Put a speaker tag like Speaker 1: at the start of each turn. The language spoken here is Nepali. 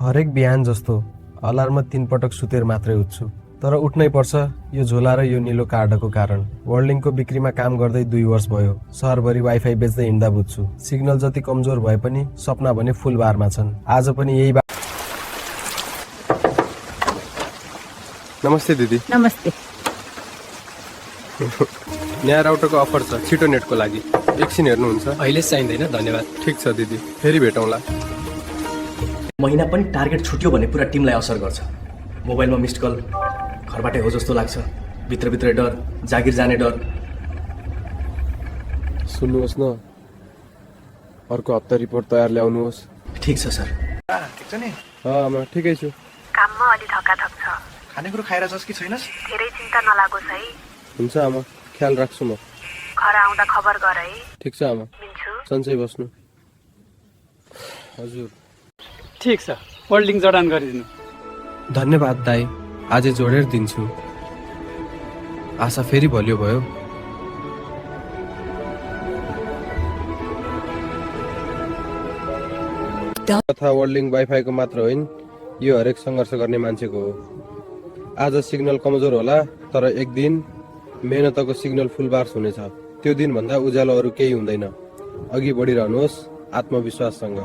Speaker 1: हरेक बिहान जस्तो अलार्ममा 3 पटक सुतेर मात्रै उठ्छु, तर उठ्नै पर्छ यो झोला र यो निलो कार्डको कारण। वर्ल्डिङको बिक्रीमा काम गर्दै 2 वर्ष भयो। सहरभरि वाइफाई बेच्दै हिँड्दा बुझ्छु, सिग्नल जति कमजोर भए पनि सपना भने फुल बारमा छन्। आज पनि यही नमस्ते दिदी।
Speaker 2: नमस्ते।
Speaker 1: नयाँ राउटरको अफर छ, छिटो नेटको लागि। एकछिन हेर्नुहुन्छ?
Speaker 3: अहिले चाहिँदैन, धन्यवाद।
Speaker 1: ठिक छ दिदी, फेरि भेटौँला।
Speaker 3: महिना पनि टार्गेट छुट्यो भने पुरा टिमलाई असर गर्छ। मोबाइलमा मिस्ड कल घरबाटै हो जस्तो लाग्छ, भित्रभित्रै डर, जागिर जाने डर।
Speaker 1: सुन्नुहोस् न, अर्को हप्ता रिपोर्ट तयार ल्याउनुहोस्।
Speaker 3: ठिक छ सर।
Speaker 4: ठिक छ नि?
Speaker 1: म ठिकै छु।
Speaker 5: काममा अलि धक्काधक छ।
Speaker 4: खानेकुरो खाएर छस् कि छैनस्?
Speaker 5: धेरै चिन्ता नलागोस् है।
Speaker 1: हुन्छ आमा, ख्याल राख्छु म।
Speaker 5: घर आउँदा खबर गर है।
Speaker 1: ठिक छ आमा,
Speaker 5: मिन्छु।
Speaker 1: सन्चै बस्नु। हजुर।
Speaker 6: ठिक छ, होल्डिङ जडान गरिदिनु।
Speaker 1: धन्यवाद दाई, आज जोडेर दिन्छु। आशा फेरि बलियो भयो। तथा वर्ल्डिङ वाइफाईको मात्र होइन, यो हरेक सङ्घर्ष गर्ने मान्छेको हो। आज सिग्नल कमजोर होला, तर एक दिन मेहनतको सिग्नल फुलबार्स हुनेछ। त्यो दिन भन्दा उज्यालो अरू केही हुँदैन। अघि बढिरहनुहोस् आत्मविश्वाससँग।